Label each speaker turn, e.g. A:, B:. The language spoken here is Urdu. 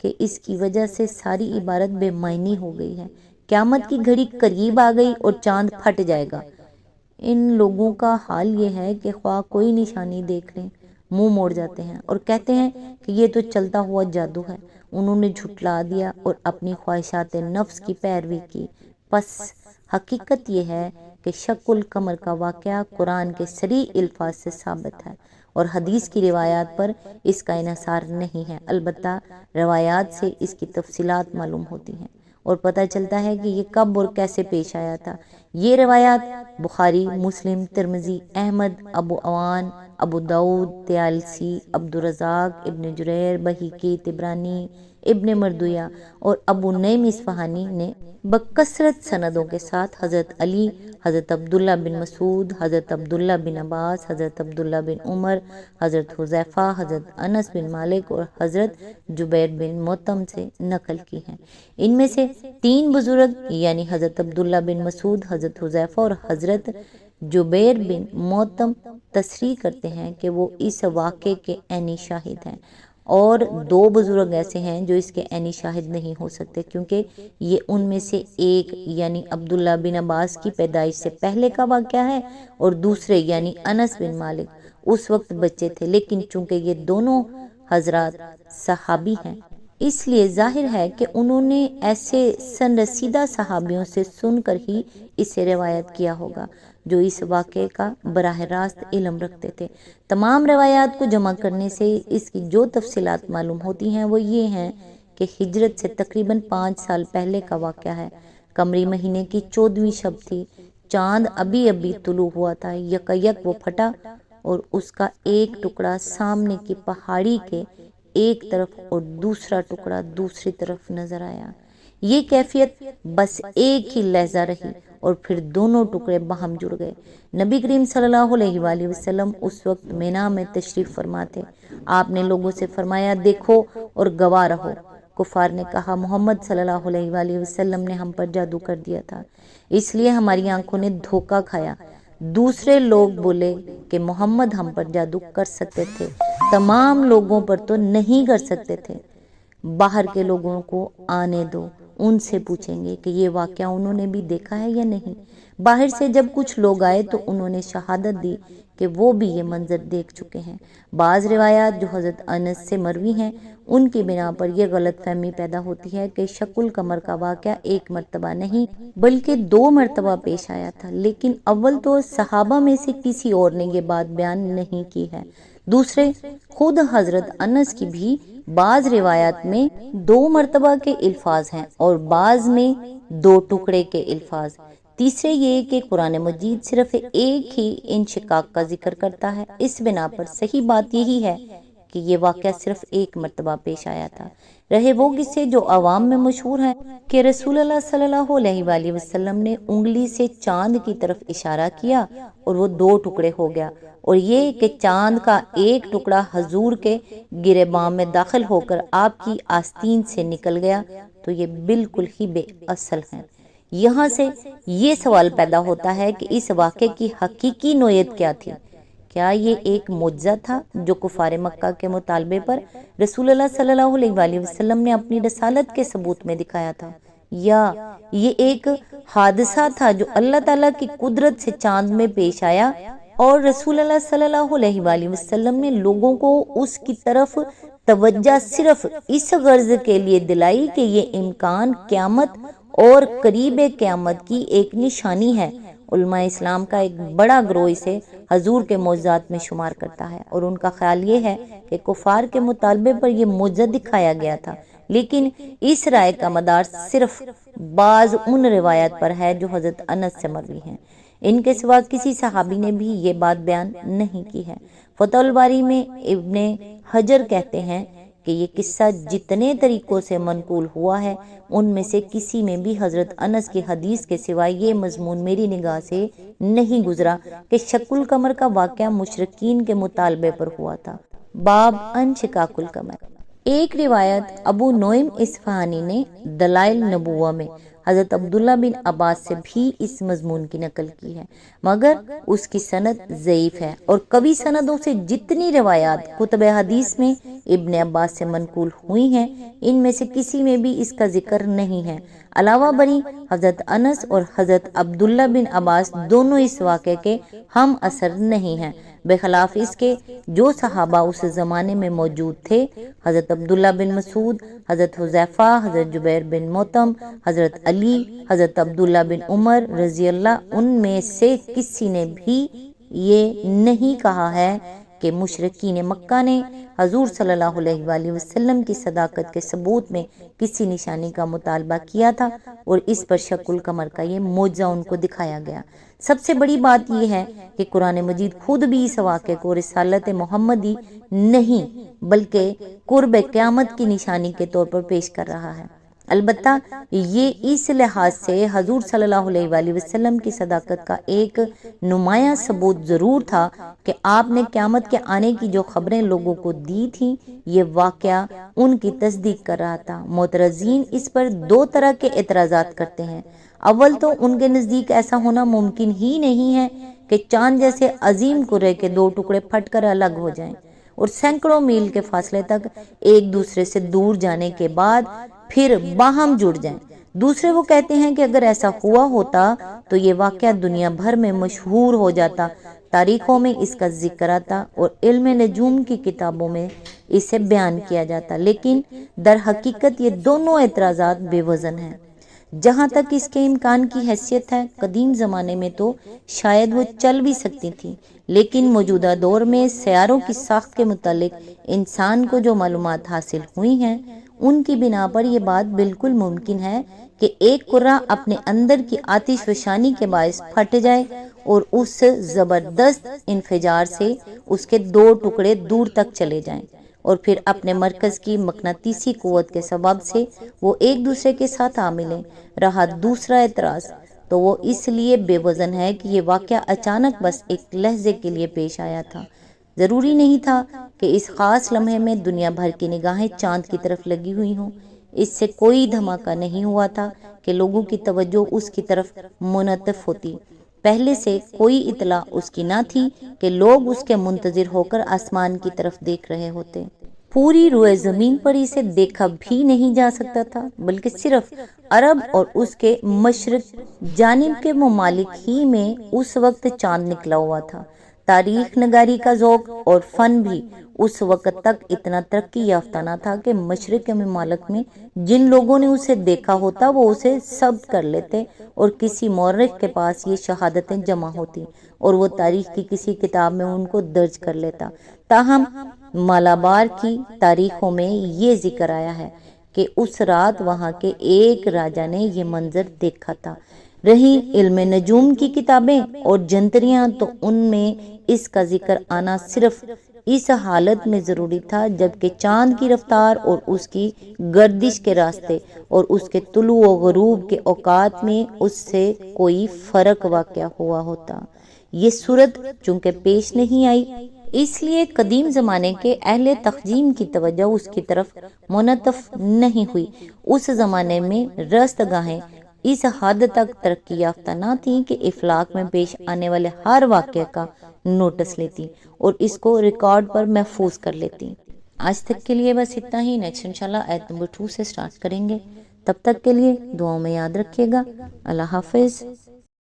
A: کہ اس کی وجہ سے ساری عبارت بے معنی ہو گئی ہے۔ قیامت کی گھڑی قریب آ گئی اور چاند پھٹ جائے گا۔ ان لوگوں کا حال یہ ہے کہ خواہ کوئی نشانی دیکھ لیں منہ موڑ جاتے ہیں اور کہتے ہیں کہ یہ تو چلتا ہوا جادو ہے۔ انہوں نے جھٹلا دیا اور اپنی خواہشات نفس کی پیروی کی۔ پس حقیقت یہ ہے کہ شق القمر کا واقعہ قرآن کے صریح الفاظ سے ثابت ہے اور حدیث کی روایات پر اس کا انحصار نہیں ہے، البتہ روایات سے اس کی تفصیلات معلوم ہوتی ہیں اور پتہ چلتا ہے کہ یہ کب اور کیسے پیش آیا تھا۔ یہ روایات بخاری، مسلم، ترمذی، احمد، ابو عوان، ابو داؤد، طیالسی، عبدالرزاق، ابن جریر، بہقی، طبرانی، ابن مردویہ اور ابو نعیم اصفہانی نے بکثرت سندوں کے ساتھ حضرت علی، حضرت عبداللہ بن مسعود، حضرت عبداللہ بن عباس، حضرت عبداللہ بن عمر، حضرت حذیفہ، حضرت انس بن مالک اور حضرت جبیر بن مطعم سے نقل کی ہیں۔ ان میں سے 3 بزرگ یعنی حضرت عبداللہ بن مسعود، حضرت حذیفہ اور حضرت جبیر بن مطعم تصریح کرتے ہیں کہ وہ اس واقعے کے عینی شاہد ہیں، اور 2 بزرگ ایسے ہیں جو اس کے عینی شاہد نہیں ہو سکتے کیونکہ یہ ان میں سے ایک یعنی عبداللہ بن عباس کی پیدائش سے پہلے کا واقعہ ہے اور دوسرے یعنی انس بن مالک اس وقت بچے تھے، لیکن چونکہ یہ دونوں حضرات صحابی ہیں اس لیے ظاہر ہے کہ انہوں نے ایسے سن رسیدہ صحابیوں سے سن کر ہی اسے روایت کیا ہوگا جو اس واقعے کا براہ راست علم رکھتے تھے۔ تمام روایات کو جمع کرنے سے اس کی جو تفصیلات معلوم ہوتی ہیں وہ یہ ہیں کہ ہجرت سے تقریباً 5 سال پہلے کا واقعہ ہے۔ قمری مہینے کی 14ویں شب تھی، چاند ابھی طلوع ہوا تھا، یک وہ پھٹا اور اس کا ایک ٹکڑا سامنے کی پہاڑی کے ایک طرف اور دوسرا ٹکڑا دوسری طرف نظر آیا۔ یہ کیفیت بس ایک ہی لحظہ رہی اور پھر دونوں ٹکڑے باہم جڑ گئے۔ نبی کریم صلی اللہ علیہ وآلہ وسلم اس وقت مینا میں تشریف فرما تھے۔ آپ نے لوگوں سے فرمایا، دیکھو اور گواہ رہو۔ کفار نے کہا، محمد صلی اللہ علیہ وآلہ وسلم نے ہم پر جادو کر دیا تھا، اس لیے ہماری آنکھوں نے دھوکہ کھایا۔ دوسرے لوگ بولے کہ محمد ہم پر جادو کر سکتے تھے، تمام لوگوں پر تو نہیں کر سکتے تھے۔ باہر کے لوگوں کو آنے دو، ان سے پوچھیں گے کہ یہ واقعہ انہوں نے بھی دیکھا ہے یا نہیں۔ باہر سے جب کچھ لوگ آئے تو انہوں نے شہادت دی کہ وہ بھی یہ منظر دیکھ چکے ہیں۔ بعض روایات جو حضرت انس سے مروی ہیں ان کی بنا پر یہ غلط فہمی پیدا ہوتی ہے کہ شق القمر کا واقعہ ایک مرتبہ نہیں بلکہ 2 مرتبہ پیش آیا تھا، لیکن اول تو صحابہ میں سے کسی اور نے یہ بات بیان نہیں کی ہے، دوسرے خود حضرت انس کی بھی بعض روایات میں 2 مرتبہ کے الفاظ ہیں اور بعض میں 2 ٹکڑے کے الفاظ، تیسرے یہ کہ قرآن مجید صرف ایک ہی انشقاق کا ذکر کرتا ہے۔ اس بنا پر صحیح بات یہی ہے کہ یہ واقعہ صرف ایک مرتبہ پیش آیا تھا۔ رہے وہ قصے جو عوام میں مشہور ہیں کہ رسول اللہ صلی اللہ علیہ وآلہ وسلم نے انگلی سے چاند کی طرف اشارہ کیا اور وہ 2 ٹکڑے ہو گیا، اور یہ کہ چاند کا ایک ٹکڑا حضور کے گریباں میں داخل ہو کر آپ کی آستین سے نکل گیا، تو یہ بالکل ہی بے اصل ہیں۔ یہاں سے یہ سوال پیدا ہوتا ہے کہ اس واقعے کی حقیقی نوعیت کیا تھی؟ کیا یہ ایک معجزہ تھا جو کفار مکہ کے مطالبے پر رسول اللہ صلی اللہ علیہ وآلہ وسلم نے اپنی رسالت کے ثبوت میں دکھایا تھا، یا یہ ایک حادثہ تھا جو اللہ تعالیٰ کی قدرت سے چاند میں پیش آیا اور رسول اللہ صلی اللہ علیہ وآلہ وسلم نے لوگوں کو اس کی طرف توجہ صرف اس غرض کے لیے دلائی کہ یہ امکان قیامت اور قریب قیامت کی ایک نشانی ہے؟ علماء اسلام کا ایک بڑا گروہ اسے حضور کے معجزات میں شمار کرتا ہے اور ان کا خیال یہ ہے کہ کفار کے مطالبے پر یہ معجزہ دکھایا گیا تھا، لیکن اس رائے کا مدار صرف بعض ان روایات پر ہے جو حضرت انس سے مروی ہیں۔ ان کے سوا کسی صحابی نے بھی یہ بات بیان نہیں کی ہے۔ فتح الباری میں ابن حجر کہتے ہیں کہ یہ قصہ جتنے طریقوں سے منقول ہوا ہے ان میں سے کسی میں بھی حضرت انس کی حدیث کے سوا یہ مضمون میری نگاہ سے نہیں گزرا کہ شق القمر کا واقعہ مشرکین کے مطالبے پر ہوا تھا۔ باب انشقاق القمر۔ ایک روایت ابو نعیم اصفہانی نے دلائل نبوہ میں حضرت عبداللہ بن عباس سے بھی اس مضمون کی نقل کی ہے، مگر اس کی سند ضعیف ہے، اور کبھی سندوں سے جتنی روایات کتب حدیث میں ابن عباس سے منقول ہوئی ہیں، ان میں سے کسی میں بھی اس کا ذکر نہیں ہے۔ علاوہ بری حضرت انس اور حضرت عبداللہ بن عباس دونوں اس واقعے کے ہم اثر نہیں ہیں، بخلاف اس کے جو صحابہ اس زمانے میں موجود تھے، حضرت عبداللہ بن مسعود، حضرت حذیفہ، حضرت جبیر بن مطعم، حضرت علی، حضرت عبداللہ بن عمر رضی اللہ، ان میں سے کسی نے بھی یہ نہیں کہا ہے کہ مشرکین مکہ نے حضور صلی اللہ علیہ وآلہ وسلم کی صداقت کے ثبوت میں کسی نشانی کا مطالبہ کیا تھا اور اس پر شق القمر کا یہ معجزہ ان کو دکھایا گیا۔ سب سے بڑی بات یہ ہے کہ قرآن مجید خود بھی اس واقعے کو رسالت محمدی نہیں بلکہ قرب قیامت کی نشانی کے طور پر پیش کر رہا ہے۔ البتہ یہ اس لحاظ سے حضور صلی اللہ علیہ وآلہ وسلم کی صداقت کا ایک نمایاں ثبوت ضرور تھا کہ آپ نے قیامت کے آنے کی جو خبریں لوگوں کو دی تھیں، یہ واقعہ ان کی تصدیق کر رہا تھا۔ معترضین اس پر دو طرح کے اعتراضات کرتے ہیں۔ اول تو ان کے نزدیک ایسا ہونا ممکن ہی نہیں ہے کہ چاند جیسے عظیم کرے کے دو ٹکڑے پھٹ کر الگ ہو جائیں اور سینکڑوں میل کے فاصلے تک ایک دوسرے سے دور جانے کے بعد پھر باہم جڑ جائیں۔ دوسرے وہ کہتے ہیں کہ اگر ایسا ہوا ہوتا تو یہ واقعہ دنیا بھر میں مشہور ہو جاتا، تاریخوں میں اس کا ذکر آتا اور علم نجوم کی کتابوں میں اسے بیان کیا جاتا، لیکن در حقیقت یہ دونوں اعتراضات بے وزن ہیں۔ جہاں تک اس کے امکان کی حیثیت ہے، قدیم زمانے میں تو شاید وہ چل بھی سکتی تھی، لیکن موجودہ دور میں سیاروں کی ساخت کے متعلق انسان کو جو معلومات حاصل ہوئی ہیں، ان کی بنا پر یہ بات بالکل ممکن ہے کہ ایک کرہ اپنے اندر کی آتش فشانی کے باعث پھٹ جائے اور اس زبردست انفجار سے اس کے دو ٹکڑے دور تک چلے جائیں، اور پھر اپنے مرکز کی مقناطیسی قوت کے سبب سے وہ ایک دوسرے کے ساتھ آ ملیں۔ رہا دوسرا اعتراض تو وہ اس لیے بے وزن ہے کہ یہ واقعہ اچانک بس ایک لحظے کے لیے پیش آیا تھا۔ ضروری نہیں تھا کہ اس خاص لمحے میں دنیا بھر کی نگاہیں چاند کی طرف لگی ہوئی ہوں۔ اس سے کوئی دھماکہ نہیں ہوا تھا کہ لوگوں کی توجہ اس کی طرف منعطف ہوتی۔ پہلے سے کوئی اطلاع اس کی نہ تھی کہ لوگ اس کے منتظر ہو کر آسمان کی طرف دیکھ رہے ہوتے۔ پوری روئے زمین پر اسے دیکھا بھی نہیں جا سکتا تھا، بلکہ صرف عرب اور اس کے مشرق جانب کے ممالک ہی میں اس وقت چاند نکلا ہوا تھا۔ تاریخ نگاری کا ذوق اور فن بھی اس وقت تک اتنا ترقی یافتہ نہ تھا کہ مشرق کے ممالک میں جن لوگوں نے اسے دیکھا ہوتا وہ اسے ثبت کر لیتے اور کسی مورخ کے پاس یہ شہادتیں جمع ہوتی اور وہ تاریخ کی کسی کتاب میں ان کو درج کر لیتا۔ تاہم مالابار کی تاریخوں میں یہ ذکر آیا ہے کہ اس رات وہاں کے ایک راجا نے یہ منظر دیکھا تھا۔ رہی علم نجوم کی کتابیں اور جنتریاں، تو ان میں اس کا ذکر آنا صرف اس حالت میں ضروری تھا جبکہ چاند کی رفتار اور اس کی گردش کے راستے اور اس کے طلوع و غروب کے اوقات میں اس سے کوئی فرق واقع ہوا ہوتا۔ یہ صورت چونکہ پیش نہیں آئی، اس لیے قدیم زمانے کے اہل تخجیم کی توجہ اس کی طرف منعطف نہیں ہوئی۔ اس زمانے میں رست گاہیں اس حد تک ترقی یافتہ نہ تھیں کہ افلاک میں پیش آنے والے ہر واقعے کا نوٹس لیتی اور اس کو ریکارڈ پر محفوظ کر لیتی۔ آج تک کے لیے بس اتنا ہی۔ نیکسٹ انشاءاللہ آیت نمبر 2 سے سٹارٹ کریں گے۔ تب تک کے لیے دعاؤں میں یاد رکھیے گا۔ اللہ حافظ۔